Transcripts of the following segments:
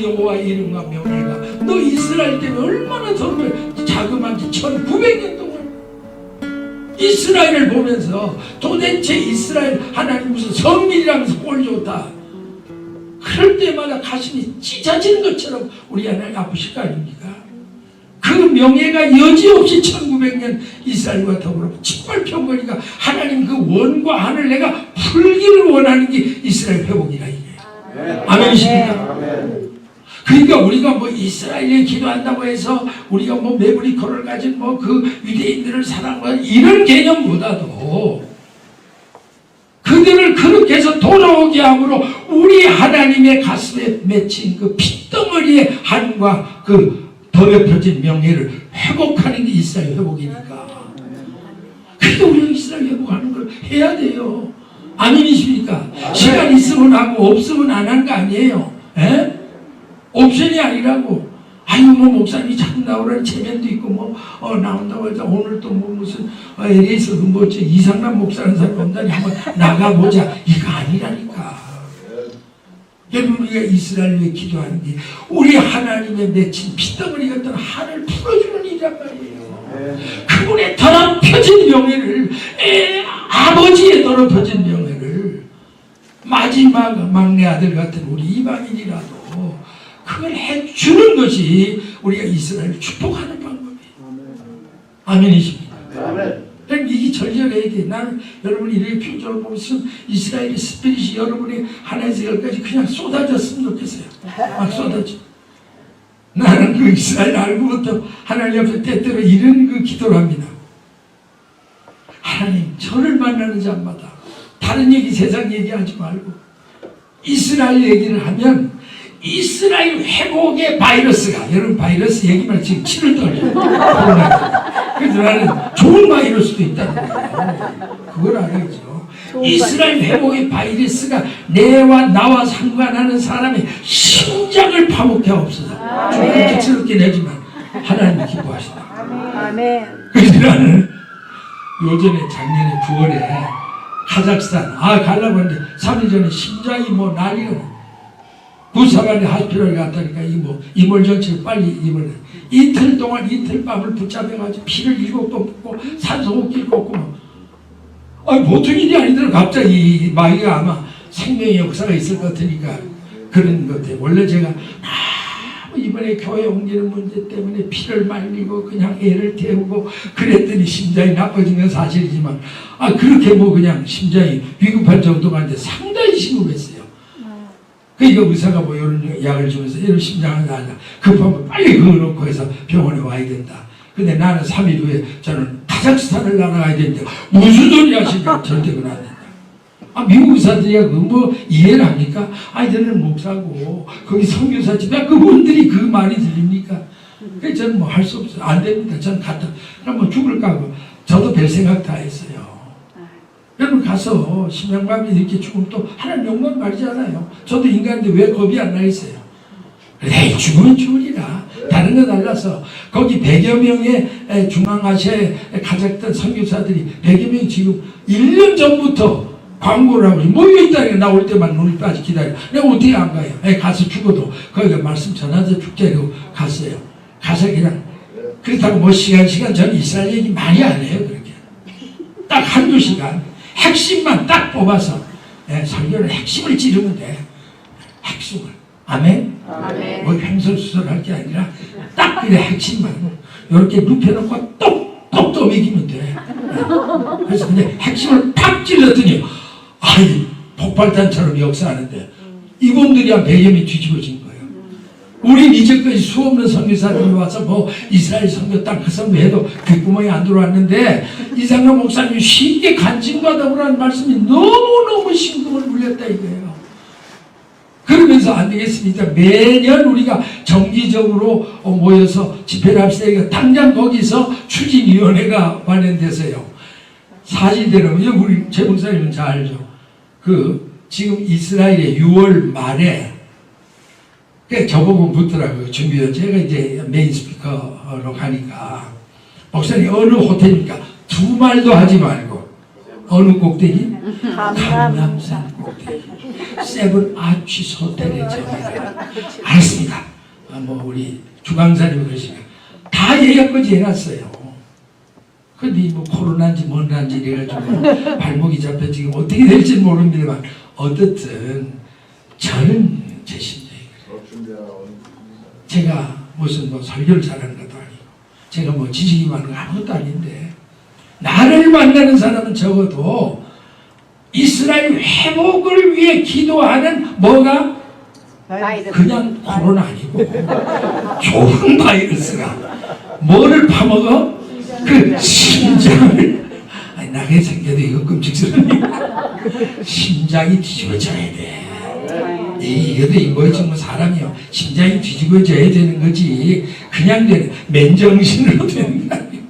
여호와의 이름과 명예가 너 이스라엘 때문에 얼마나 정말 자그마치 1900년 동안 이스라엘을 보면서 도대체 이스라엘 하나님 무슨 성민이라면서 꼴 좋다 그럴 때마다 가슴이 찢어지는 것처럼 우리 하나님 아프실 거 아닙니까? 그 명예가 여지없이 1900년 이스라엘과 더불어 짓밟혀 보니까 하나님 그 원과 한을 내가 풀기를 원하는 게 이스라엘 회복이라 이게. 아멘이십니까? 그러니까 우리가 뭐 이스라엘에 기도한다고 해서 우리가 뭐 메브리코를 가진 뭐 그 유대인들을 사랑하는 이런 개념보다도 그들을 그렇게 해서 돌아오게 함으로 우리 하나님의 가슴에 맺힌 그 핏덩어리의 한과 그 더럽혀진 명예를 회복하는 게 이스라엘 회복이니까. 그러니까 우리가 이스라엘 회복하는 걸 해야 돼요. 아멘이십니까? 시간 있으면 하고 없으면 안 하는 거 아니에요. 에? 옵션이 아니라고. 아유 뭐 목사님이 자꾸 나오라는 체면도 있고 뭐 나온다고 해서 오늘 또 뭐 무슨 LA에서 뭐 이상남 목사라는 사람이 온다니 한번 나가보자 이거 아니라니까. 여러분 우리가 이스라엘 위해 기도하는 게 우리 하나님의 맺힌 핏덩어리 같은 한을 풀어주는 일이란 말이에요. 그분의 더럽혀진 명예를 아버지의 더럽혀진 명예를 마지막 막내 아들 같은 우리 이방인이라도 그걸 해주는 것이 우리가 이스라엘을 축복하는 방법이에요. 아멘이십니다. 그럼 이게 절절해야 돼. 나는 여러분이 이렇게 표정을 보면 이스라엘의 스피릿이 여러분이 하나에서 열까지 그냥 쏟아졌으면 좋겠어요. 막 쏟아져. 나는 그 이스라엘 알고부터 하나님 앞에 때때로 이런 그 기도를 합니다. 하나님 저를 만나는 자마다 다른 얘기 세상 얘기하지 말고 이스라엘 얘기를 하면 이스라엘 회복의 바이러스가 여러분 바이러스 얘기만 지금 치를 떨려요. 그래서 나는 좋은 바이러스도 있다는 거예요. 그걸 알아야죠. 이스라엘 회복의 바이러스가 내와 나와 상관하는 사람의 심장을 파먹게 없어서 좀 기츠럽긴 하지만 하나님이 기뻐하신다. 아멘. 그래서 나는 요전에 작년에 9월에 카자흐스탄 가려고 했는데 3일 전에 심장이 뭐 난리가 부사관에 하스피럴 갔다니까 이물 전체를 빨리 이물 이틀 동안 이틀 밤을 붙잡아가지고 피를 7번 붓고 산소 호흡기를 꽂고 보통 일이 아니더라도 갑자기 마귀가 아마 생명의 역사가 있을 것 같으니까 그런 것 같아요. 원래 제가 이번에 교회 옮기는 문제 때문에 피를 말리고 그냥 애를 태우고 그랬더니 심장이 나빠진 건 사실이지만 그렇게 뭐 그냥 심장이 위급할 정도가 아닌데 상당히 심급했어요. 그러니까 의사가 뭐 이런 약을 주면서 이런 심장을 나냐 급하면 빨리 그어놓고 해서 병원에 와야 된다. 근데 나는 3일 후에 저는 카자흐스탄을 날아가야 되는데 무슨 소리 하시니까 절대 그건 안 된다. 미국 의사들이야 그거 뭐 이해를 합니까? 저는 목사고 거기 선교사지만 그분들이 그 말이 들립니까? 그래서 저는 뭐 할 수 없어요. 안 됩니다. 저는 갔다 그럼 뭐 죽을까 고 저도 별 생각 다 했어요. 여러분 가서 심장마비 이렇게 죽으면 또 하나님 욕만 가리잖아요. 저도 인간인데 왜 겁이 안 나 있어요? 에이 죽으면 죽으리라. 다른 거 달라서 거기 100여 명의 중앙아시아에 가졌던 선교사들이 100여 명이 지금 1년 전부터 광고를 하고 모여있다니까 나올 때만 눈이 빠지 기다려. 내가 어떻게 안 가요? 가서 죽어도 거기가 말씀 전하자 죽자고 갔어요. 가서 그냥 그렇다고 뭐 시간 전 이스라엘 얘기 많이 안 해요. 그렇게 딱 한두 시간 핵심만 딱 뽑아서 설교를 핵심을 찌르면 돼. 핵심을. 아멘? 아멘. 뭐 횡설수설할 게 아니라 딱 그래 핵심만 이렇게 눕혀놓고 똑똑 떠먹이면 돼. 그래서 근데 핵심을 팍 찔렀더니 폭발탄처럼 역사하는데 이분들이 한 100여 명이 뒤집어진 거예요. 우린 이제까지 수없는 선교사들이 와서 뭐 이스라엘 선교 딱 그 선교해도 귓구멍이 안 들어왔는데 이상한 목사님이 쉽게 간증받아보라는 말씀이 너무너무 심금을 울렸다 이거예요. 그러면서 안 되겠습니다. 매년 우리가 정기적으로 모여서 집회를 합시다. 당장 거기서 추진위원회가 마련돼서요. 사실대로 우리 제 목사님은 잘 알죠. 지금 이스라엘의 6월 말에 저보고 묻더라고요. 준비위원 제가 이제 메인 스피커로 가니까 목사님 어느 호텔입니까? 두 말도 하지 말고 어느 꼭대기? 강남산 꼭대기 세븐 아치스 호텔에 제가 알았습니다. 뭐 우리 주강사님 그러시니까 다 예약까지 해놨어요. 근데 뭐 코로나인지 뭔지 이래가지고 발목이 잡혀 지금 어떻게 될지 모릅니다만 어떻든 저는 제 심정이 그래요. 제가 무슨 뭐 설교를 잘하는 것도 아니고 제가 뭐 지식이 많은 거 아무것도 아닌데 나를 만나는 사람은 적어도 이스라엘 회복을 위해 기도하는 뭐가 그냥 코로나 아니고 좋은 바이러스가 뭐를 파먹어? 그 심장을 아니 나게 생겨도 이거 끔찍스러우니 심장이 뒤집어져야 돼. 이것도 뭐지 뭐 사람이요 심장이 뒤집어져야 되는 거지 그냥 되는 맨정신으로 되는 거 아니에요.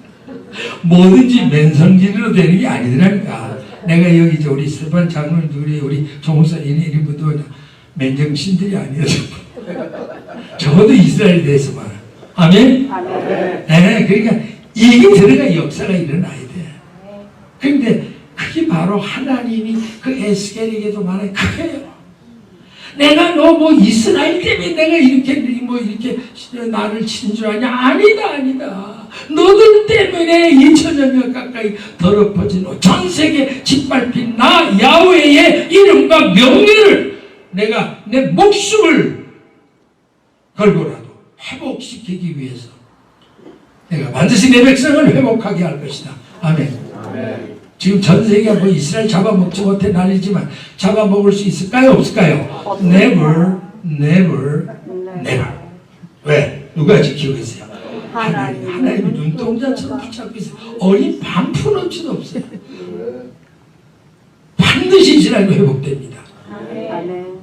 뭐든지 맨성질로 되는 게 아니더라니까. 내가 여기 이제 우리 스테반 장로님들이 우리 조목사님 이런 분도 맨정신들이 아니어서 적어도 이스라엘에 대해서 말아. 아멘? 아멘. 네, 그러니까 이게 들어가 역사가 일어나야 돼. 그런데 그게 바로 하나님이 그 에스겔에게도 말해 그래요. 내가 너 뭐 이스라엘 때문에 내가 이렇게 뭐 이렇게 나를 친 줄 아냐? 아니다. 너들 때문에 2000년 가까이 더럽혀진 전 세계 짓밟힌 나 야훼의 이름과 명예를 내가 내 목숨을 걸고라도 회복시키기 위해서 내가 반드시 내 백성을 회복하게 할 것이다. 아멘. 아멘. 지금 전 세계가 뭐 이스라엘 잡아먹지 못해 난리지만 잡아먹을 수 있을까요? 없을까요? Never. 왜? 누가 지키고 있어요? 하나님이 눈동자처럼 붙잡고 있어요. 어린 반푼어치도 없어요. 반드시 이스라엘도 회복됩니다.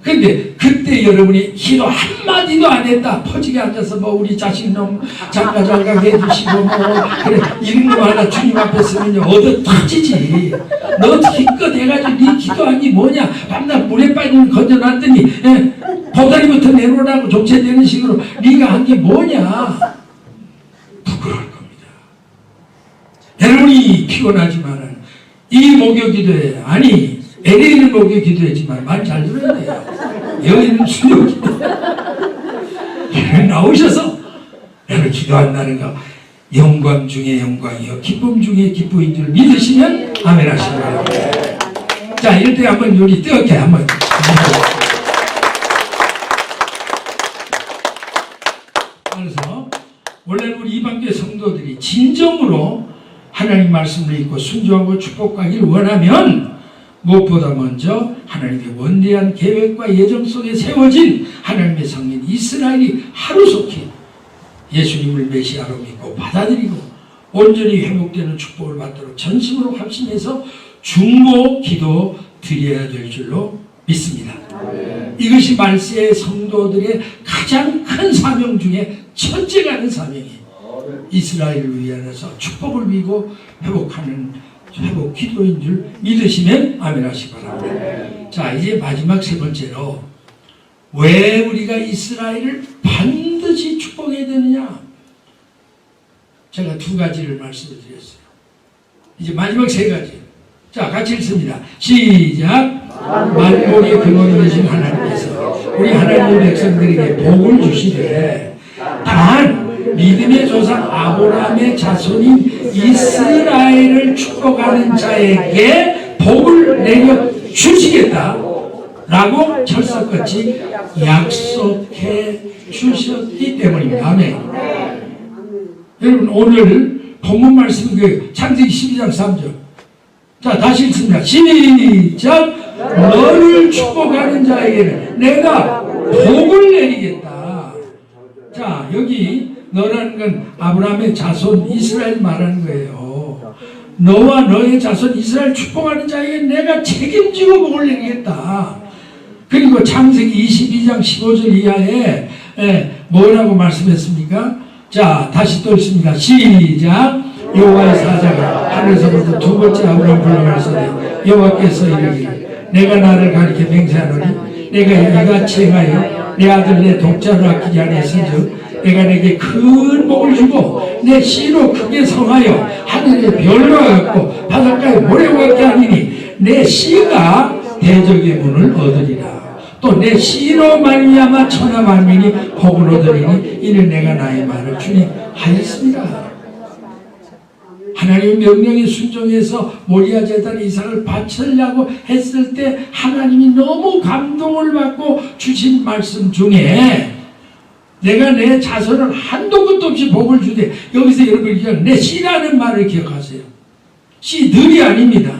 근데 그때 여러분이 기도 한마디도 안 했다 퍼지게 앉아서 뭐 우리 자식놈 장가장가게 해주시고 뭐 그래 이런 거 하나 주님 앞에 쓰면요 얻어 터지지. 너 기껏 해가지고 네 기도한 게 뭐냐 밤낮 물에 빠지면 건져놨더니 보다리부터 내놓으라고 종체되는 식으로 네가 한 게 뭐냐. 부끄러울 겁니다. 여러분이 피곤하지만은 이 목요 기도에 아니 LA는 목요 기도했지만 말 잘 들어야 돼요. 여기는 수요 기도. 여기 나오셔서 여러분 기도한다는 거 영광 중에 영광이요 기쁨 중에 기쁨인 줄 믿으시면 아멘 하시기 바랍니다. 자 이럴 때 한번 여기 뜨겁게 한번 그래서 원래는 우리 이방교회 성도들이 진정으로 하나님 말씀을 읽고 순종하고 축복하기를 원하면 무엇보다 먼저 하나님의 원대한 계획과 예정 속에 세워진 하나님의 성민 이스라엘이 하루속히 예수님을 메시아로 믿고 받아들이고 온전히 회복되는 축복을 받도록 전심으로 확신해서 중보 기도 드려야 될 줄로 믿습니다. 이것이 말세의 성도들의 가장 큰 사명 중에 첫째가 하는 사명이에요. 이스라엘을 위하여서 축복을 빌고 회복하는 회복 기도인 줄 믿으시면 아멘 하시기 바랍니다. 자 이제 마지막 세 번째로 왜 우리가 이스라엘을 반드시 축복해야 되느냐. 제가 두 가지를 말씀을 드렸어요. 이제 마지막 세 가지. 자 같이 읽습니다. 시작. 만복의 근원이 되신 하나님께서 우리 하나님의 백성들에게 복을 주시되 단 믿음의 조상 아브라함의 자손인 이스라엘을 축복하는 자에게 복을 내려 주시겠다 라고 철석같이 약속해 주셨기 때문입니다. 아멘. 여러분 오늘 본문 말씀은 창세기 12장 3절. 자 다시 읽습니다. 시작. 너를 축복하는 자에게는 내가 복을 내리겠다. 자 여기 너라는 건 아브라함의 자손 이스라엘 말하는 거예요. 너와 너의 자손 이스라엘 축복하는 자에게 내가 책임지고 복을 내리겠다. 그리고 창세기 22장 15절 이하에 뭐라고 말씀했습니까? 자 다시 또 읽습니다. 시작. 여호와의 사자가 하늘에서부터 두 번째 아브라함 불러가시되 여호와께서 이르기를 내가 나를 가리켜 맹세하노니 내가 이같이 행하여 내 아들 내 독자를 아끼지 아니했은즉 내가 내게 큰 복을 주고 내 씨로 크게 성하여 하늘의 별과 같고 바닷가의 모래와 같게 하리니 내 씨가 대적의 문을 얻으리라. 또 내 씨로 말미암아 천하 만민이 복을 얻으리니 이는 내가 나의 말을 주니 하였습니다. 하나님의 명령에 순종해서 모리아 제단에 이삭을 바치려고 했을 때 하나님이 너무 감동을 받고 주신 말씀 중에 내가 내 자손을 한도 끝도 없이 복을 주되, 여기서 여러분이 내 씨라는 말을 기억하세요. 씨들이 아닙니다.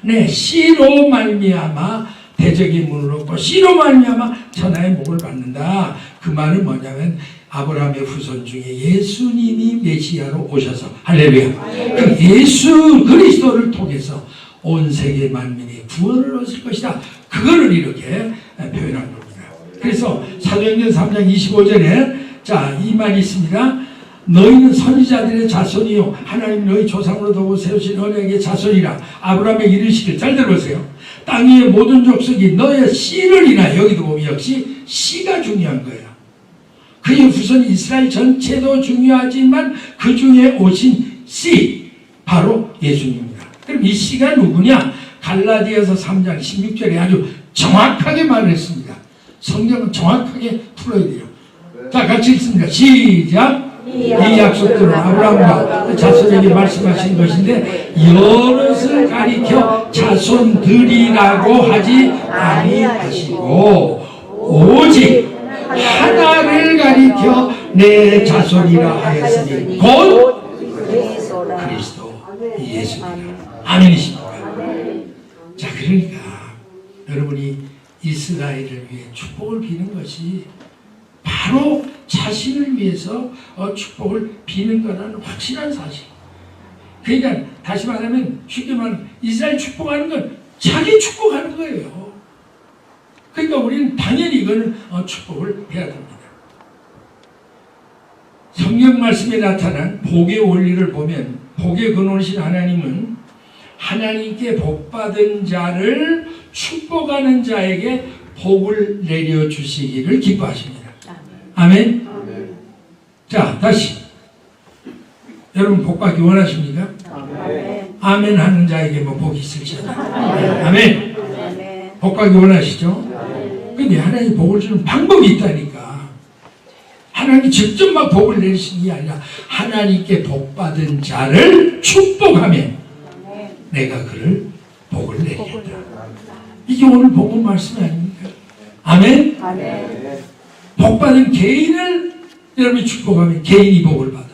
내 씨로 말미암아 대적의 문을 얻고 씨로 말미암아 천하의 복을 받는다. 그 말은 뭐냐면 아브라함의 후손 중에 예수님이 메시아로 오셔서, 할렐루야, 그 예수 그리스도를 통해서 온 세계 만민이 구원을 얻을 것이다. 그거를 이렇게 표현한 겁니다. 그래서 사도행전 3장 25절에 자, 이 말이 있습니다. 너희는 선지자들의 자손이요 하나님 너희 조상으로 두고 세우신 언약의 자손이라. 아브라함의 이르시길, 잘 들어보세요. 땅 위의 모든 족속이 너의 씨를 인하여, 여기도 보면 역시 씨가 중요한 거예요. 그의 후손 이스라엘 전체도 중요하지만 그 중에 오신 씨, 바로 예수님입니다. 그럼 이 씨가 누구냐? 갈라디아서 3장 16절에 아주 정확하게 말을 했습니다. 성경은 정확하게 풀어야 돼요. 자, 같이 읽습니다. 시작. 이 약속들은 아브라함과 자손에게 말씀하신 것인데 여럿을 가리켜 자손들이라고 하지 아니하시고 오직 하나를 가리켜 내 자손이라 하였으니 곧 그리스도 예수입니다. 아멘이십니까? 자, 그러니까 여러분이 이스라엘을 위해 축복을 비는 것이 바로 자신을 위해서 축복을 비는 거라는 확실한 사실. 그러니까 다시 말하면, 쉽게 말하면 이스라엘 축복하는 건 자기 축복하는 거예요. 그러니까 우리는 당연히 이거는 축복을 해야 됩니다. 성경 말씀에 나타난 복의 원리를 보면 복의 근원이신 하나님은 하나님께 복받은 자를 축복하는 자에게 복을 내려주시기를 기뻐하십니다. 아멘. 자, 다시 여러분 복받기 원하십니까? 아멘 하는 자에게 뭐 복이 있을지어다. 아멘. 복받기 원하시죠? 근데 하나님 복을 주는 방법이 있다니까. 하나님이 직접 막 복을 내리시는 게 아니라 하나님께 복받은 자를 축복하면 내가 그를 복을 내리겠다. 이게 오늘 복음 말씀이 아닙니까? 아멘. 복받은 개인을 여러분이 축복하면 개인이 복을 받아요.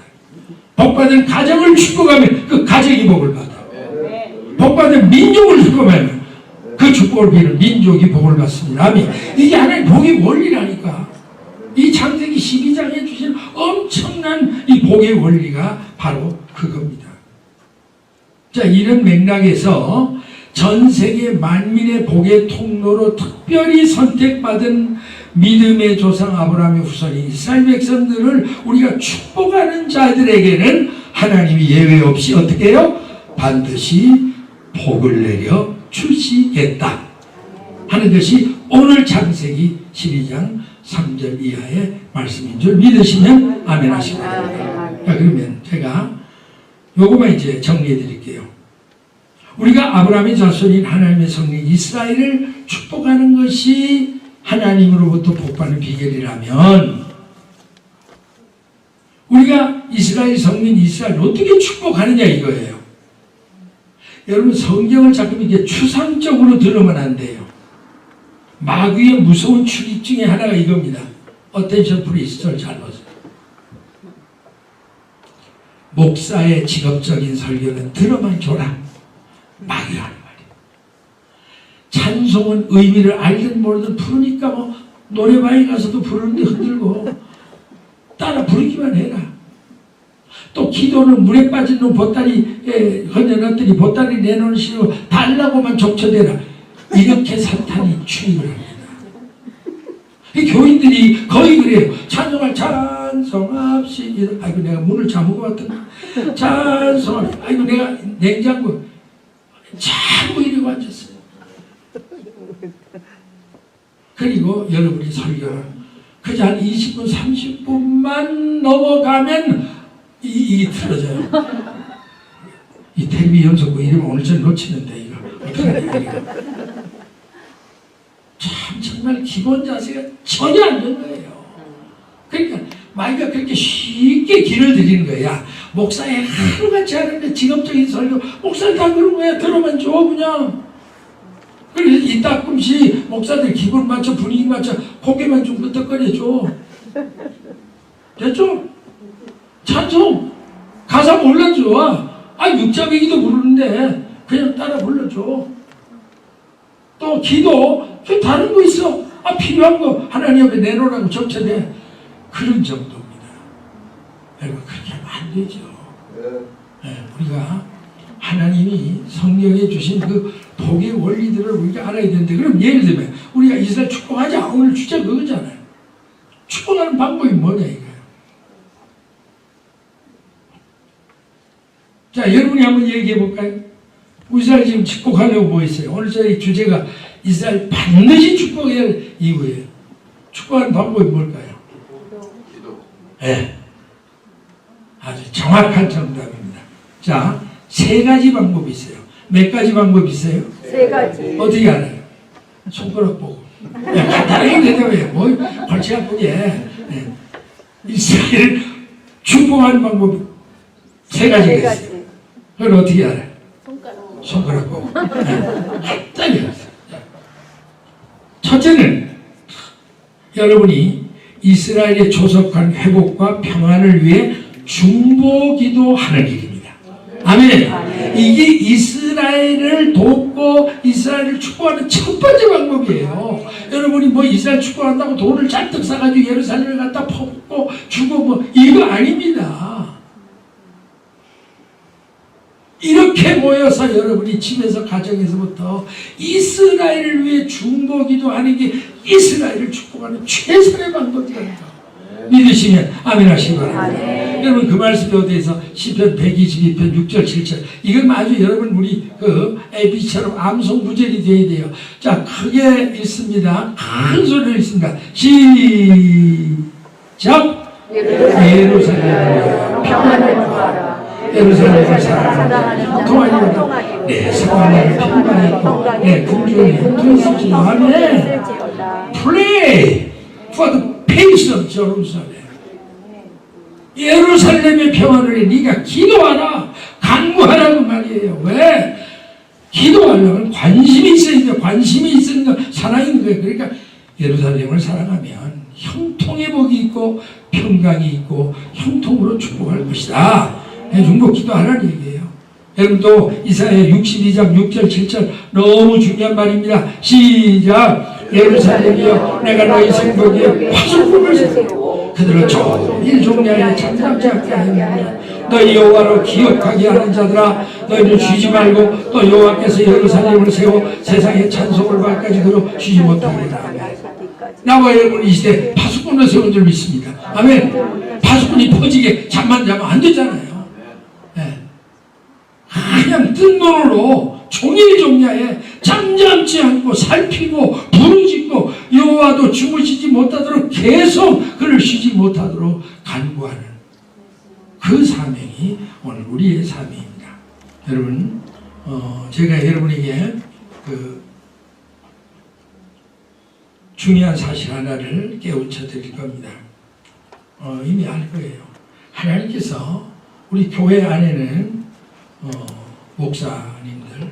복받은 가정을 축복하면 그 가정이 복을 받아요. 복받은 민족을 축복하면 그 축복을 비는 민족이 복을 받습니다. 아멘. 이게 하나님 복의 원리라니까. 이 창세기 12장에 주신 엄청난 이 복의 원리가 바로 그겁니다. 자, 이런 맥락에서 전 세계 만민의 복의 통로로 특별히 선택받은 믿음의 조상 아브라함의 후손인 이스라엘 백성들을 우리가 축복하는 자들에게는 하나님이 예외 없이 어떻게 해요? 반드시 복을 내려 주시겠다 하는 것이 오늘 창세기 12장 3절 이하의 말씀인 줄 믿으시면 아멘 하시기 바랍니다. 자, 그러면 제가 요거만 이제 정리해 드릴게요. 우리가 아브라함의 자손인 하나님의 성민 이스라엘을 축복하는 것이 하나님으로부터 복받는 비결이라면 우리가 이스라엘 성민 이스라엘을 어떻게 축복하느냐 이거예요. 여러분 성경을 자꾸 이렇게 추상적으로 들으면 안 돼요. 마귀의 무서운 출입 중에 하나가 이겁니다. 어텐션 플리즈, 잘 보세요. 목사의 직업적인 설교는 들어만 줘라. 마귀가 하는 말이에요. 찬송은 의미를 알든 모르든 부르니까 뭐 노래방에 가서도 부르는데 흔들고 따라 부르기만 해라. 또 기도는 물에 빠진 놈 보따리 건져놨더니 보따리 내놓은 식으로 달라고만 족쳐대라. 이렇게 사탄이 추임을 합니다. 이 교인들이 거의 그래요. 찬송할 찬송합시다. 아이고 내가 문을 잠그고 왔더니 찬송합시다. 아이고 내가 냉장고 자꾸 이러고 앉았어요. 그리고 여러분이 설교를 그저 한 20분 30분만 넘어가면 이게 틀어져요. 이 텔레비 연속고 이러면 오늘 전 놓치는데 이거 어떡하냐. 참 정말 기본 자세가 전혀 안 된 거예요. 그러니까 마이가 그렇게 쉽게 길을 들이는 거야. 목사에 하루같이 하는데 직업적인 설교 목사는 다 그런 거야. 들어만 줘 그냥. 그래서 이따끔씩 목사들 기분 맞춰 분위기 맞춰 고개만 좀 끄덕거려줘. 됐죠? 찬송 가사 몰라줘. 육자배기도 부르는데 그냥 따라 불러줘. 또 기도 그 다른 거 있어. 필요한 거 하나님 앞에 내놓으라고 적셔내. 그런 정도입니다. 여러분 그렇게 하면 안 되죠. 네, 우리가 하나님이 성령에 주신 그 복의 원리들을 우리가 알아야 되는데, 그럼 예를 들면 우리가 이스라엘 축복하자. 오늘 주제 그거잖아요. 축복하는 방법이 뭐냐 이거예요. 자, 여러분이 한번 얘기해 볼까요? 이스라엘 지금 축복하려고 뭐 있어요? 오늘 저희 주제가 이스라엘 반드시 축복해야 할 이유예요. 축복하는 방법이 뭘까요? 기도. 네. 아주 정확한 정답입니다. 자, 세 가지 방법이 있어요. 몇 가지 방법이 있어요? 세 가지. 어떻게 알아요? 손가락 보고. 간단하게 대답해요. 뭐 골치 아프게. 네. 이스라엘 축복하는 방법이 세 가지가 있어요. 그걸 어떻게 알아요? 손가락 보고. 간단히 알았어요. 첫째는 여러분이 이스라엘의 조속한 회복과 평안을 위해 중보기도하는 일입니다. 아멘. 이게 이스라엘을 돕고 이스라엘을 축복하는 첫 번째 방법이에요. 여러분이 뭐 이스라엘 축복한다고 돈을 잔뜩 사가지고 예루살렘을 갖다 퍼붓고 주고 뭐 이거 아닙니다. 이렇게 모여서 여러분이 집에서 가정에서부터 이스라엘을 위해 중보기도하는 게 이스라엘을 축복하는 최선의 방법이다. 믿으시면 아멘 하시기 바랍니다. 여러분 그 말씀이 어디에서 시편 122편 6절 7절 이건 아주 여러분 우리 그 ABC처럼 암송구절이 되어야 돼요. 자, 크게 읽습니다. 큰 소리로 읽습니다. 시작. 예루살렘 평안을 구하라. 예루살렘을 사랑하는 통하리로다. 내 상황을 평강했고 내 궁중에 들으시지. 아멘. Pray for the peace of Jerusalem. 예루살렘의 평안을 위해 네가 기도하라. 간구하라는 말이에요. 왜? 기도하려면 관심이 있어야 돼. 관심이 있으니까 사랑이 있는 거예요. 그러니까 예루살렘을 사랑하면 형통의 복이 있고 평강이 있고 형통으로 축복할 것이다. 중보 기도하라는 얘기예요. 여러분도 이사야 62장 6절 7절 너무 중요한 말입니다. 시작. 예루살렘이여 내가 너희 생복에 화소금을 세우고 그들을 종일 종려하여 잠잠지 않게 하였느니라. 너희 여호와로 기억하게 하는 자들아 너희는 쉬지 말고 또 여호와께서 예루살렘을 세워 세상에 찬송을 받까지 그로 쉬지 못하리라. 나와 여러분 이 시대 파수꾼을 세운 줄 믿습니다. 아멘. 파수꾼이 퍼지게 잠만 자면 안 되잖아요. 네. 그냥 뜬 눈으로 종일 종야에 잠잠지 않고 살피고 부르짖고 여호와도 주무시지 못하도록 계속 그를 쉬지 못하도록 간구하는 그 사명이 오늘 우리의 사명입니다. 여러분 제가 여러분에게 그 중요한 사실 하나를 깨우쳐 드릴 겁니다. 이미 알 거예요. 하나님께서 우리 교회 안에는 목사님들,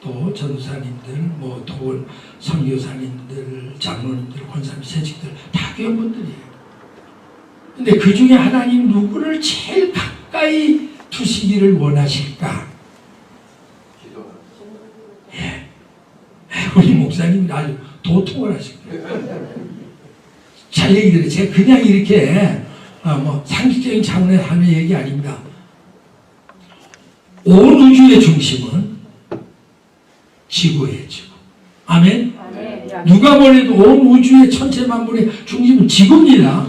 또 전도사님들, 뭐 또는 선교사님들, 장로님들, 권사님, 세직들 다 교회분들이에요. 근데 그 중에 하나님 누구를 제일 가까이 두시기를 원하실까? 예. 우리 목사님이 아주 도통을 하실 거예요. 잘 얘기 들어요. 제가 그냥 이렇게 뭐 상식적인 차원에서 하는 얘기 아닙니다. 온 우주의 중심은 지구예요, 지구. 아멘? 누가 뭐래도 온 우주의 천체 만물의 중심은 지구입니다.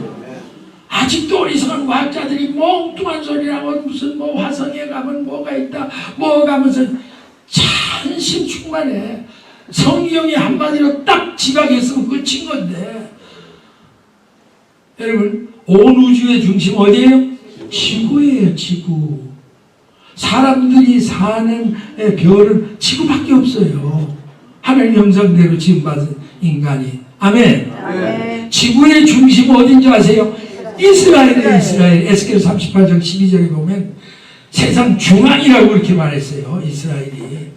아직도 어리석은 과학자들이 멍뚱한 소리라고 무슨 뭐 화성에 가면 뭐가 있다, 뭐 가면서 찬심 충만해. 성경이 한마디로 딱 지각했으면 끝인 건데. 여러분, 온 우주의 중심 어디예요? 지구예요, 지구. 사람들이 사는 별은 지구밖에 없어요. 하나님 형상대로 지음받은 인간이. 아멘. 아멘. 지구의 중심은 어딘지 아세요? 이스라엘이에요, 이스라엘. 에스겔 38장 12절에 보면 세상 중앙이라고 그렇게 말했어요, 이스라엘이.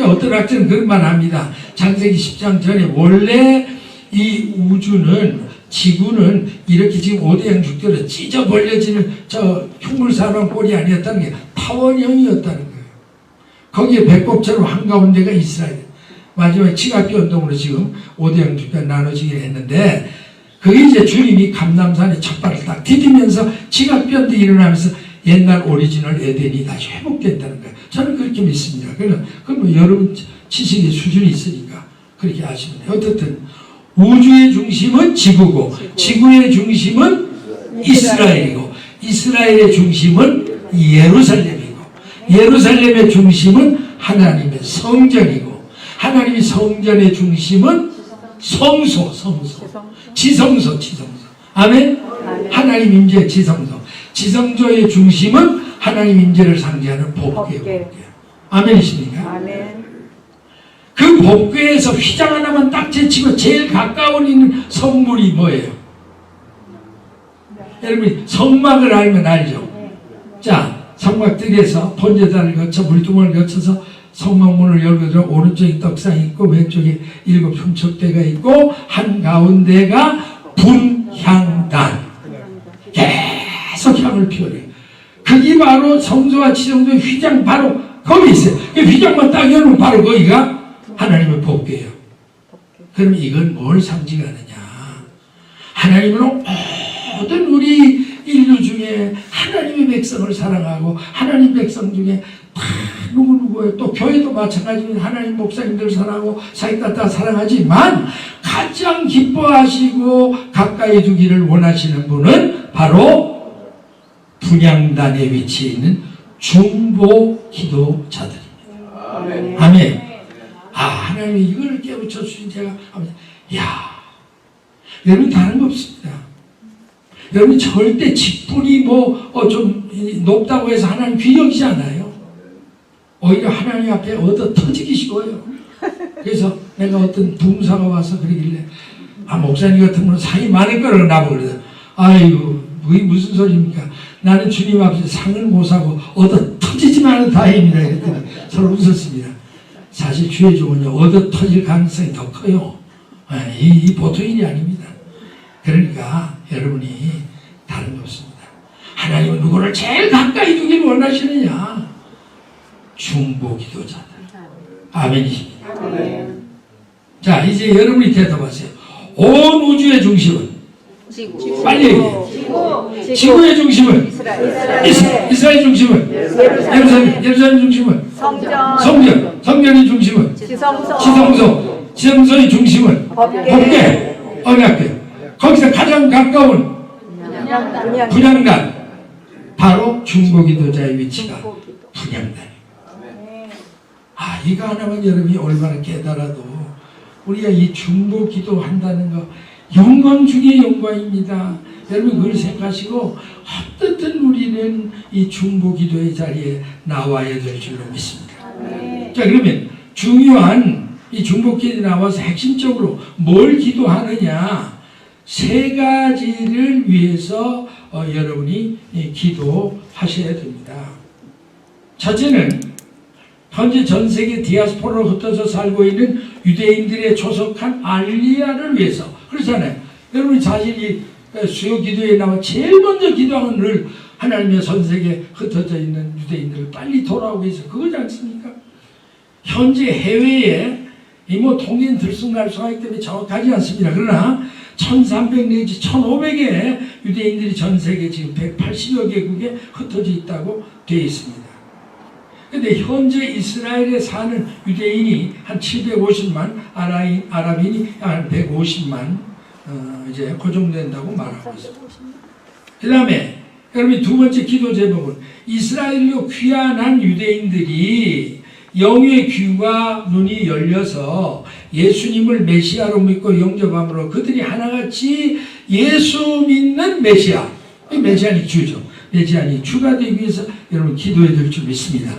어떤 학자는 그런 말 합니다. 창세기 10장 전에 원래 이 우주는, 지구는 이렇게 지금 5대양 축대로 찢어 벌려지는 저 흉물사람 꼴이 아니었다는 게 타원형이었다는 거예요. 거기에 배꼽처럼 한가운데가 이스라엘. 마지막에 치각기 운동으로 지금 5대양 축대가 나눠지긴 했는데, 그게 이제 주님이 감람산에 첫 발을 딱 디디면서 지각변도 일어나면서 옛날 오리지널 에덴이 다시 회복된다는 거예요. 저는 그렇게 믿습니다. 그럼 뭐 여러분 지식의 수준이 있으니까 그렇게 아시면 돼요. 어떻든 우주의 중심은 지구고, 지구의 중심은 이스라엘이고, 이스라엘의 중심은 예루살렘이고, 예루살렘의 중심은 하나님의 성전이고, 하나님의 성전의 중심은 성소, 지성소. 아멘? 하나님 임재 지성소. 지성소의 중심은 하나님 임재를 상징하는 법궤예요. 아멘이십니까? 아멘. 그 법궤에서 휘장 하나만 딱 제치고 제일 가까운 있는 성물이 뭐예요? 여러분이 성막을 알면 알죠? 자, 성막들에서 번제단을 거쳐 물두멍을 거쳐서 성막문을 열고 들어 오른쪽에 떡상이 있고 왼쪽에 7 흉척대가 있고 한가운데가 분향단. 계속 향을 피워요. 그게 바로 성소와 지성소의 휘장 바로 거기 있어요. 그 휘장만 딱 열면 바로 거기가 하나님의 법궤예요. 그럼 이건 뭘 상징하느냐? 하나님은 모든 우리 인류 중에 하나님의 백성을 사랑하고 하나님 백성 중에 다 누구누구예요. 또 교회도 마찬가지로 하나님 목사님들 사랑하고 사이다 다 사랑하지만 가장 기뻐하시고 가까이 두기를 원하시는 분은 바로 분향단에 위치해 있는 중보 기도자들입니다. 아멘. 아멘. 하나님이 이걸 깨우쳐 주신 제가 야, 여러분 다른 거 없습니다. 여러분 절대 직분이 좀 높다고 해서 하나님 귀여기지 않아요. 오히려 하나님 앞에 얻어 터지기 쉬워요. 그래서 내가 어떤 부흥사가 와서 그러길래 목사님 같은 분은 상이 많을 거라고 나보고 그래요. 아이고 그게 무슨 소리입니까? 나는 주님 앞에서 상을 못 사고 얻어 터지지만 않은 다행입니다. 그랬더니 서로 웃었습니다. 사실 주의 종은요 얻어 터질 가능성이 더 커요. 이 보통 일이 아닙니다. 그러니까 여러분이 다른 거 없습니다. 하나님은 누구를 제일 가까이 두기를 원하시느냐? 중보 기도자들. 아멘이십니다. 아멘. 자, 이제 여러분이 대답하세요. 온 우주의 중심은? 지구. 빨리 얘기해요. 지구의 중심은? 이스라엘 중심은? 예루살렘 중심은? 성전의 중심은? 지성소의 중심은? 법궤, 언약궤. 거기서 가장 가까운 분향단, 바로 중보기도자의 위치가 분향단입니다. 이거 하나만 여러분이 얼마나 깨달아도 우리가 이 중보기도 한다는 거 영광 중의 영광입니다. 여러분 그걸 생각하시고 어떻든 우리는 이 중보기도의 자리에 나와야 될 줄로 믿습니다. 자, 그러면 중요한 이 중보기도에 나와서 핵심적으로 뭘 기도하느냐? 3가지를 위해서 여러분이 기도하셔야 됩니다. 첫째는 현재 전 세계 디아스포라로 흩어져 살고 있는 유대인들의 조속한 알리야를 위해서. 그렇잖아요. 여러분이 자신이 수요 기도에 나와 제일 먼저 기도하는 늘 하나님의 전 세계에 흩어져 있는 유대인들을 빨리 돌아오기 위해서 그거지 않습니까? 현재 해외에 통계는 들쑥날쑥하기 때문에 정확하지 않습니다. 그러나 1300 내지 1500의 유대인들이 전 세계 지금 180여 개국에 흩어져 있다고 되어 있습니다. 근데 현재 이스라엘에 사는 유대인이 한 750만, 아랍인이 한 150만 이제 그 정도 된다고 말하고 있습니다. 그 다음에 여러분 두 번째 기도 제목은 이스라엘로 귀환한 유대인들이 영의 귀와 눈이 열려서 예수님을 메시아로 믿고 영접함으로 그들이 하나같이 예수 믿는 메시아, 메시아닉 주죠. 메시아닉 주가 되기 위해서 여러분 기도해야 될 줄 믿습니다.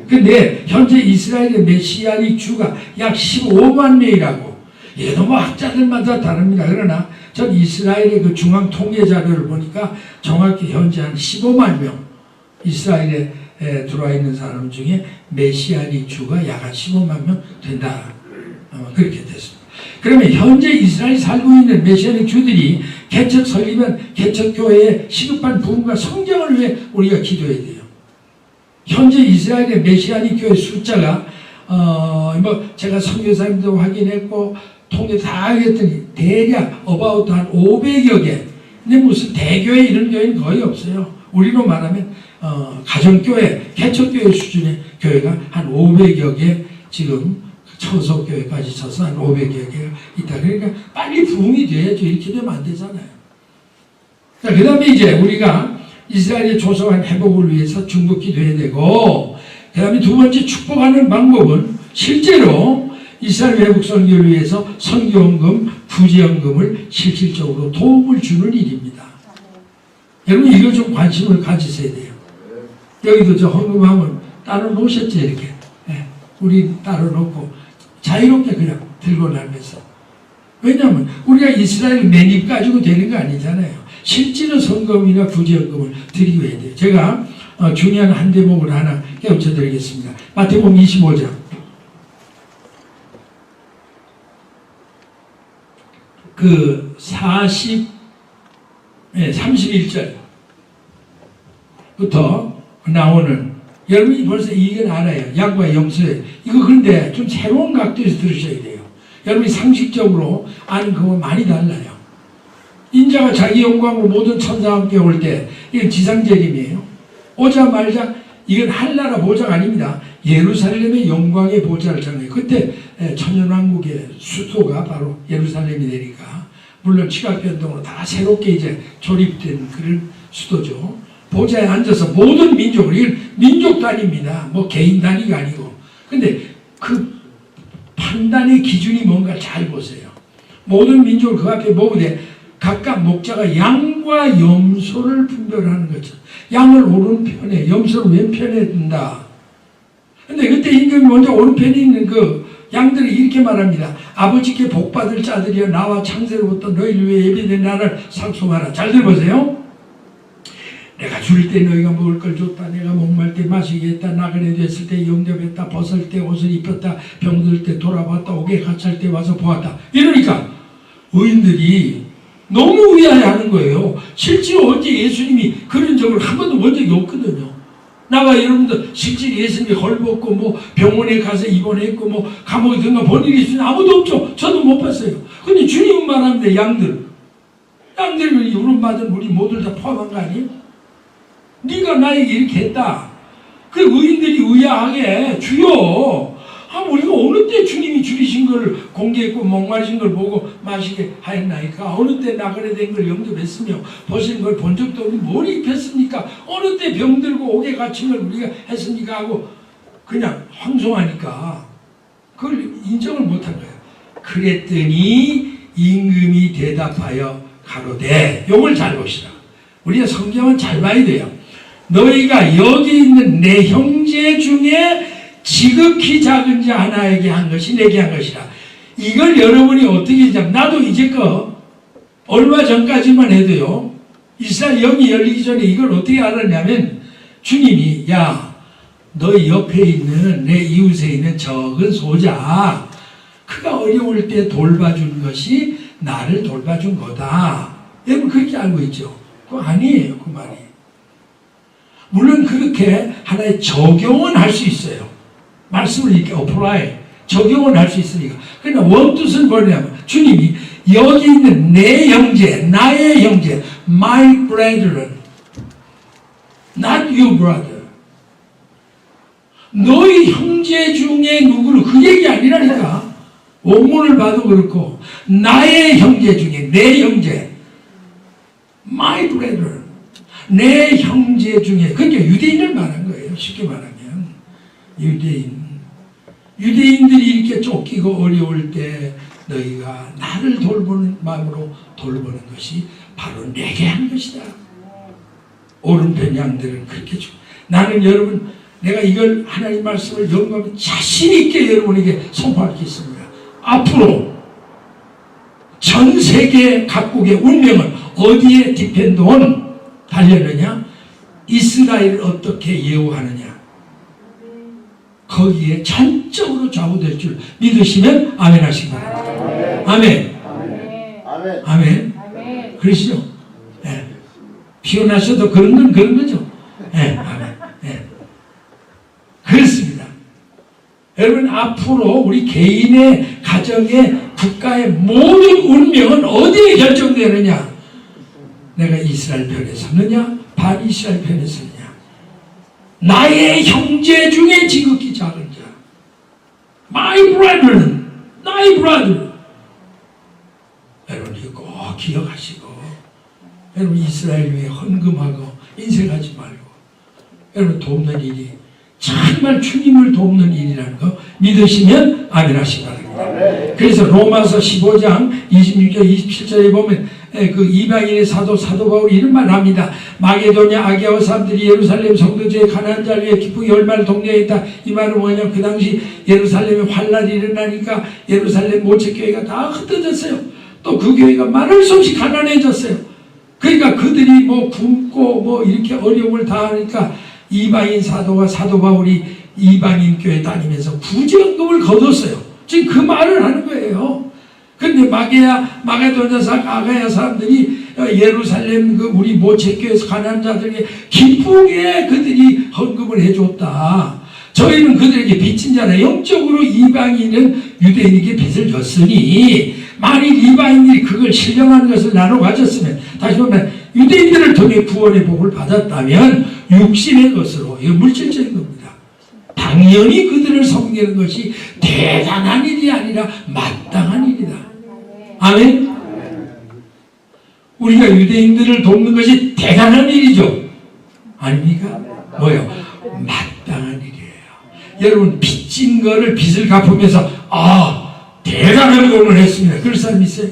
근데 현재 이스라엘의 메시아닉 주가 약 15만 명이라고. 얘도 뭐 학자들마다 다릅니다. 그러나 전 이스라엘의 그 중앙 통계 자료를 보니까 정확히 현재 한 15만 명 이스라엘에 들어와 있는 사람 중에 메시아닉 주가 약 한 15만 명 된다. 그렇게 됐습니다. 그러면 현재 이스라엘 살고 있는 메시아닉 주들이 개척 설립한 개척교회에 시급한 부흥과 성장을 위해 우리가 기도해야 돼요. 현재 이스라엘의 메시아닉 교회 숫자가 뭐 제가 선교사님도 확인했고 통계 다 하겠더니 대략 about 한 500여 개. 근데 무슨 대교회 이런 교회는 거의 없어요. 우리로 말하면 가정교회, 개척교회 수준의 교회가 한 500여 개 지금 처소교회까지 쳐서 한 500여 개가 있다. 그러니까 빨리 부흥이 돼야죠. 이렇게 되면 안 되잖아요. 자, 그 다음에 이제 우리가 이스라엘의 조성한 회복을 위해서 중보 기도해야 되고, 그 다음에 두 번째 축복하는 방법은 실제로 이스라엘 회복 선교를 위해서 선교헌금, 부재헌금을 실질적으로 도움을 주는 일입니다. 여러분 이거 좀 관심을 가지셔야 돼요. 여기도 저 헌금하면 따로 놓으셨죠 이렇게. 네, 우리 따로 놓고 자유롭게 그냥 들고 다니면서. 왜냐하면 우리가 이스라엘 매입 가지고 되는 거 아니잖아요. 실제로 선금이나 부재헌금을 드리고 해야 돼요. 제가 중요한 한 대목을 하나 깨우쳐 드리겠습니다. 마태복음 25장. 그 31절부터 나오는, 여러분이 벌써 이건 알아요. 양과 염소에. 이거 그런데 좀 새로운 각도에서 들으셔야 돼요. 여러분이 상식적으로 아는 그거 많이 달라요. 인자가 자기 영광으로 모든 천사와 함께 올 때, 이건 지상재림이에요. 오자마자 이건 한나라 보좌가 아닙니다. 예루살렘의 영광의 보좌를 정해요. 그때 천연왕국의 수도가 바로 예루살렘이 되니까, 물론 지각 변동으로 다 새롭게 이제 조립된 그런 수도죠. 보좌에 앉아서 모든 민족을, 이건 민족 단위입니다. 뭐 개인 단위가 아니고. 근데 그 판단의 기준이 뭔가 잘 보세요. 모든 민족을 그 앞에 모으되 각각 목자가 양과 염소를 분별하는 거죠. 양을 오른편에, 염소를 왼편에 둔다. 근데 그때 임금이 먼저 오른편에 있는 그 양들이 이렇게 말합니다. 아버지께 복받을 자들이여 나와 창세로부터 너희를 위해 예비된 나를 상속하라. 잘 들어보세요. 내가 줄 때 너희가 먹을 걸 줬다. 내가 목말 때 마시게 했다. 나그네 됐을 때 영접했다. 벗을 때 옷을 입혔다. 병들 때 돌아봤다. 옥에 갇힐 때 와서 보았다. 이러니까 의인들이 너무 의아해하는 거예요. 실제로 언제 예수님이 그런 적을 한 번도 본 적이 없거든요. 나와 여러분들 실제 예수님이 헐벗고 뭐 병원에 가서 입원했고 뭐 감옥에 들어가 본 일이 있으면 아무도 없죠. 저도 못 봤어요. 근데 주님은 말합니다. 양들을 유름받은 우리 모두 다 포함한 거 아니에요? 네가 나에게 이렇게 했다. 그 의인들이 의아하게 주여, 우리가 어느 때 주님이 줄이신 걸 공개했고 목마르신 걸 보고 마시게 하였나이까? 어느 때 나그네 된 걸 영접했으며 벗은 걸 본 적도 없는 뭘 입혔습니까? 어느 때 병들고 옥에 갇힌 걸 우리가 했습니까? 하고 그냥 황송하니까 그걸 인정을 못한 거예요. 그랬더니 임금이 대답하여 가로되, 요걸 잘 보시라. 우리가 성경은 잘 봐야 돼요. 너희가 여기 있는 내 형제 중에 지극히 작은 자 하나에게 한 것이 내게 한 것이라. 이걸 여러분이 어떻게 하냐면, 나도 이제껏 얼마 전까지만 해도요, 이스라엘 영이 열리기 전에 이걸 어떻게 알았냐면, 주님이 야, 너희 옆에 있는 내 이웃에 있는 적은 소자, 그가 어려울 때 돌봐준 것이 나를 돌봐준 거다. 여러분 그렇게 알고 있죠? 그거 아니에요, 그 말이. 물론 그렇게 하나의 적용은 할 수 있어요. 말씀을 이렇게 apply, 적용은 할 수 있으니까. 그러나 원뜻은 뭐냐면, 주님이 여기 있는 내 형제, 나의 형제, my brethren, not your brother. 너희 형제 중에 누구를, 그 얘기 아니라니까. 원문을 봐도 그렇고, 나의 형제 중에, 내 형제, my brethren, 내 형제 중에, 그러니까 유대인을 말한 거예요. 쉽게 말하면 유대인. 유대인들이 이렇게 쫓기고 어려울 때 너희가 나를 돌보는 마음으로 돌보는 것이 바로 내게 한 것이다. 오른편 양들은 그렇게 줘. 나는 여러분, 내가 이걸 하나님 말씀을 영감하면 자신 있게 여러분에게 선포하겠습니다. 앞으로 전 세계 각국의 운명은 어디에 디펜드온 달렸느냐? 이스라엘을 어떻게 예우하느냐? 거기에 전적으로 좌우될 줄 믿으시면 아멘 하시기 바랍니다. 아멘. 아멘. 아멘. 아멘. 그러시죠? 예. 피곤하셔도 그런 건 그런 거죠. 예. 아멘. 예. 그렇습니다. 여러분, 앞으로 우리 개인의 가정의 국가의 모든 운명은 어디에 결정되느냐? 내가 이스라엘 편에 서느냐? 반이스라엘 편에 서느냐? 나의 형제 중에 지극히 작은 자, my brother, 나의 brother. 여러분, 이거 꼭 기억하시고, 여러분 이스라엘 위해 헌금하고 인색하지 말고, 여러분 돕는 일이 정말 주님을 돕는 일이라는 거 믿으시면 아멘 하시기 바랍니다. 그래서 로마서 15장 26절 27절에 보면 그 이방인의 사도 바울이 이런 말을 합니다. 마게도냐 아기아와 사람들이 예루살렘 성도제의 가난한 자를 위해 기쁘게 열마를 독려했다. 이 말은 뭐냐면 그 당시 예루살렘에 환란이 일어나니까 예루살렘 모체교회가 다 흩어졌어요. 또 그 교회가 말할 수 없이 가난해졌어요. 그러니까 그들이 뭐 굶고 뭐 이렇게 어려움을 당하니까 이방인 사도 바울이 이방인 교회 다니면서 구제헌금을 거뒀어요. 지금 그 말을 하는 거예요. 근데 마게도냐 아가야 사람들이 예루살렘 그 우리 모체교회에서 가난한 자들에게 기쁘게 그들이 헌금을 해줬다. 저희는 그들에게 빚진 자라. 영적으로 이방인은 유대인에게 빚을 졌으니 만일 이방인들이 그걸 신령한 것을 나눠 가졌으면, 다시 보면 유대인들을 통해 구원의 복을 받았다면 육신의 것으로, 이거 물질적인 겁니다. 당연히 그들을 섬기는 것이 대단한 일이 아니라 마땅한 일이다. 아멘? 우리가 유대인들을 돕는 것이 대단한 일이죠. 아닙니까? 뭐요? 마땅한 일이에요. 여러분, 빚진 거를 빚을 갚으면서 대단한 공을 했습니다. 그럴 사람 있어요?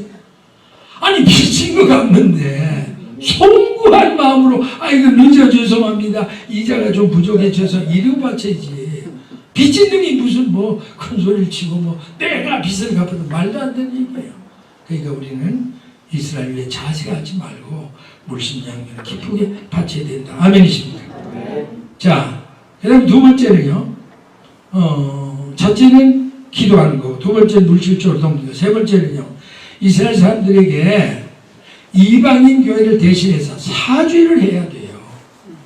아니, 빚진 거 갚는데 송구한 마음으로 이거 늦어 죄송합니다. 이자가 좀 부족해져서 이러고 바쳐야지. 빚진 놈이 무슨 뭐 큰 소리를 치고 뭐 내가 빚을 갚아도 말도 안 되는 얘기예요. 그러니까 우리는 이스라엘 위에 자식하지 말고 물심양면을 기쁘게 바쳐야 된다. 아멘이십니까? 자, 그 다음 두 번째는요. 첫째는 기도하는 거, 두 번째는 물질적으로 돕는 거, 세 번째는요. 이스라엘 사람들에게 이방인 교회를 대신해서 사죄를 해야 돼요.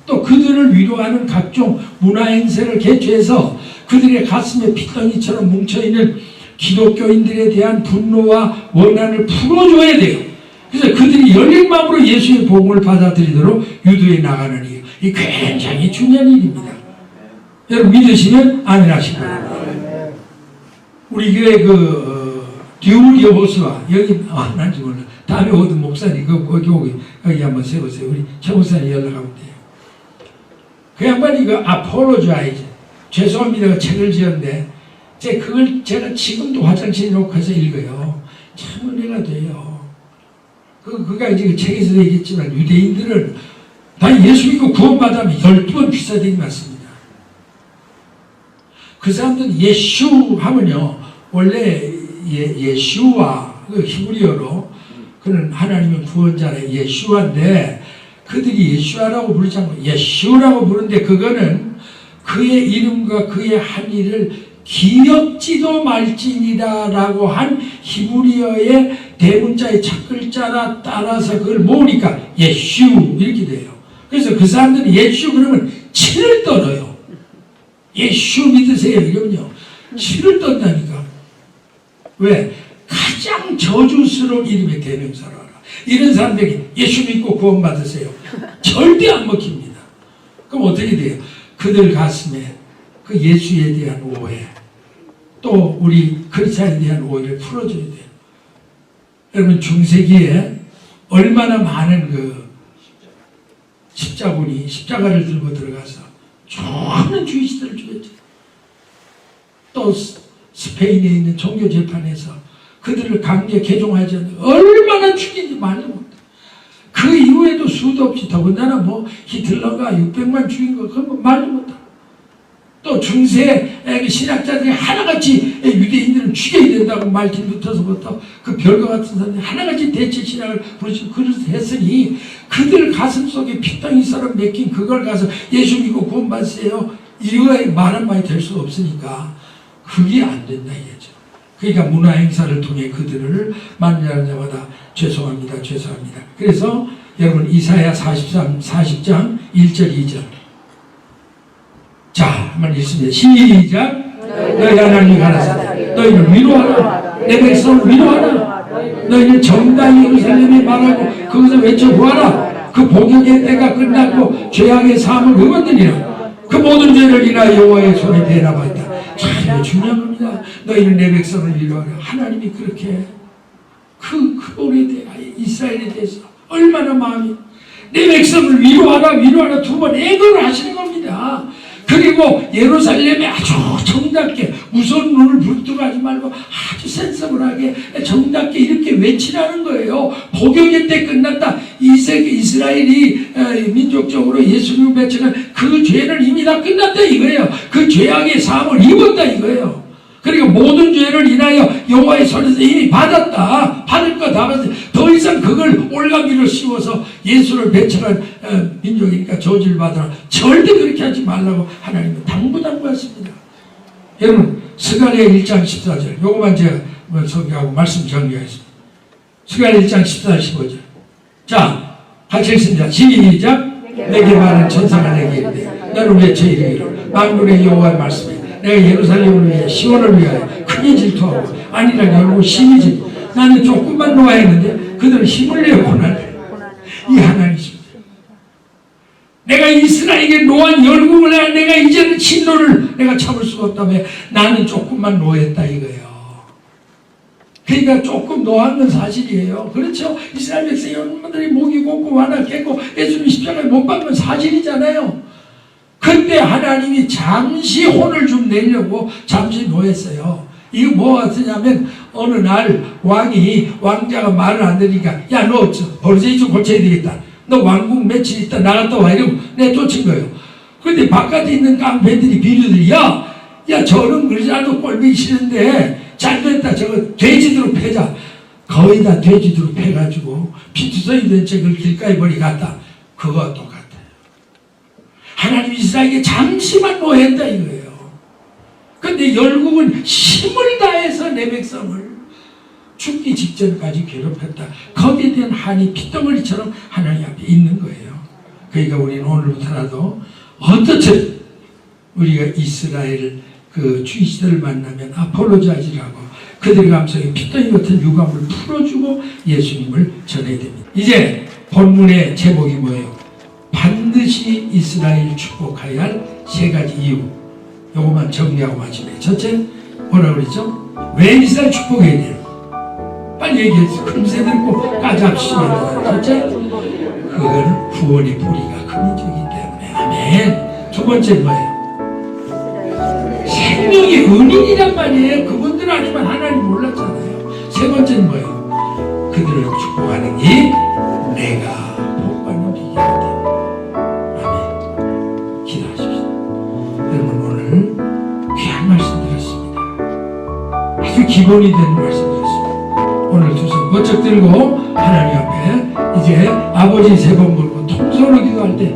또 그들을 위로하는 각종 문화행사를 개최해서 그들의 가슴에 핏덩이처럼 뭉쳐있는 기독교인들에 대한 분노와 원한을 풀어줘야 돼요. 그래서 그들이 열린 마음으로 예수의 복음을 받아들이도록 유도해 나가는 일, 이 굉장히 중요한 일입니다. 여러분 믿으시면 아멘 하시기 바랍니다. 우리 교회 듀울 여호수아 여기 난지 몰라. 다음에 오든 목사님 거기 한번 세우세요. 우리 최 목사님 연락하면 돼요. 그 양반이 아폴로자이즈, 죄송합니다 책을 지었는데 그걸 제가 지금도 화장실에 놓고 해서 읽어요. 참 은혜가 돼요. 그가 이제 그 책에서도 얘기했지만 유대인들은 다 예수 믿고 구원받으면 12번 비싸대기 맞습니다. 그 사람들은 예슈 하면요, 원래 예슈와 그 히브리어로 그는 하나님의 구원자의 예슈아인데 그들이 예슈아라고 부르지 않고 예슈라고 부르는데 그거는 그의 이름과 그의 한 일을 기억지도 말지니다라고 한 히브리어의 대문자의 첫 글자라 따라서 그걸 모으니까 예슈 이렇게 돼요. 그래서 그 사람들은 예슈 그러면 치를 떨어요. 예슈 믿으세요 이러면요 치를 떤다니까. 왜? 가장 저주스러운 이름의 대명사로 알아. 이런 사람들이 예수 믿고 구원 받으세요. 절대 안 먹힙니다. 그럼 어떻게 돼요? 그들 가슴에 그 예수에 대한 오해, 또 우리 크리스찬에 대한 오해를 풀어줘야 돼요. 여러분 중세기에 얼마나 많은 그 십자군이 십자가를 들고 들어가서 수많은 주의시들을 죽였죠. 또 스페인에 있는 종교 재판에서 그들을 강제 개종하지 않는 얼마나 죽인지 말도 못해. 그 이후에도 수도 없이 더군다나 뭐 히틀러가 600만 죽인 거 그건 뭐 말도 못해. 또 중세 신학자들이 하나같이 유대인들은 죽여야 된다고 말틴 루터서부터 그 별과 같은 사람들이 하나같이 대체 신학을 부르시고 그릇 했으니 그들 가슴 속에 피덩이 썰어 맥힌 그걸 가서 예수 믿고 구원받으세요. 이거에 말 한마디 될 수 없으니까 그게 안 된다 이거죠. 그러니까 문화 행사를 통해 그들을 만나는 자마다 죄송합니다. 죄송합니다. 그래서 여러분 이사야 40장 1절 2절 자, 한번 읽습니다. 시작. 너희 하나님 가라사대 너희를 위로하라. 내 백성을 위로하라. 너희는 정당히 예루살렘에 말하고 거기서 외쳐보아라. 그 복역의 때가 끝났고 죄악의 사함을 의원들이라. 그 모든 죄를 인하여 여호와의 손에 대라받다. 참 중요한 겁니다. 너희는 내 백성을 위로하라. 하나님이 그렇게 그 오래 이스라엘에 대해서 얼마나 마음이 내 백성을 위로하라 두 번 애걸을 하시는 겁니다. 그리고 예루살렘에 아주 정답게 무서운 눈을 불뚝하지 말고 아주 센서블하게 정답게 이렇게 외치라는 거예요. 복역의 때 끝났다. 이스라엘이 민족적으로 예수님을 배치는 그 죄는 이미 다 끝났다 이거예요. 그 죄악의 사함을 입었다 이거예요. 그리고 모든 죄를 인하여 여호와의 손에서 이미 받았다. 받을 거 다 받았다. 더 이상 그걸 올가미로 씌워서 예수를 배척한 민족이니까 저주를 받으라. 절대 그렇게 하지 말라고 하나님은 당부하십니다. 여러분 스가랴 1장 14절 요거만 제가 소개하고 말씀 정리하겠습니다. 스가랴 1장 14, 15절 자 같이 읽습니다. 시작. 내게 말한 천사가 내게 이르되 너는 외쳐 이르기를 만군의 여호와의 말씀에 내가 예루살렘을 위해 시온을 위하여 크게 질투하고 아니라 열고 심히 질투 나는 조금만 노하였는데 그들은 힘을 내어 고난을 이 하나님이십니다. 내가 이스라엘에게 노한 열국을 해 내가 이제는 진노를 내가 참을 수가 없다며 나는 조금만 노했다 이거예요. 그러니까 조금 노한 건 사실이에요. 그렇죠? 이스라엘 백성 여러분들이 목이 곱고 완악했고 예수님 십자가에 못 박은 건 사실이잖아요. 그때 하나님이 잠시 혼을 좀 내려고 잠시 노했어요. 이거 뭐 같으냐면 어느 날 왕자가 말을 안 들으니까 야 너 버르제이 좀 고쳐야 되겠다. 너 왕궁 며칠 있다 나갔다 와 이러고 내 쫓은 거예요. 그런데 바깥에 있는 깡패들이 비류들이 야 저는 그러지 않아도 꼴보기 싫은데 잘됐다 저거 돼지도로 패자. 거의 다 돼지도로 패가지고 피투성이 된 채 그걸 길가에 버리 갔다. 그거와 똑같아요. 하나님 이스라엘에게 잠시만 노했다 이거예요. 근데 열국은 힘을 다해서 내 백성을 죽기 직전까지 괴롭혔다. 거기에 대한 한이 핏덩어리처럼 하나님 앞에 있는 거예요. 그러니까 우리는 오늘부터라도 어떻든 우리가 이스라엘 그 주이시들을 만나면 아폴로자이즈라고 그들의 감성에 핏덩이 같은 유감을 풀어주고 예수님을 전해야 됩니다. 이제 본문의 제목이 뭐예요? 반드시 이스라엘 축복해야 할 세 가지 이유. 요것만 정리하고 마치면 첫째 뭐라고 그랬죠? 왜 이스라엘 축복해야 돼요? 빨리 얘기해주세요. 금세 듣고 까잡시면 첫째 그거는 구원의 뿌리가 그 민족이기 때문에 아멘. 두 번째 뭐예요? 생명의 은인이란 말이에요. 그분들 아니면 하나님 몰랐잖아요. 세 번째는 뭐예요? 그들을 축복하는 게 내가 복받는 비결이기 때문에 아멘. 기도하십시오. 여러분 오늘 귀한 말씀 드렸습니다. 아주 기본이 되는 말씀 드렸습니다. 오늘 두 손 번쩍 들고 하나님 앞에 이제 아버지 세 번 부르고 통성으로 기도할 때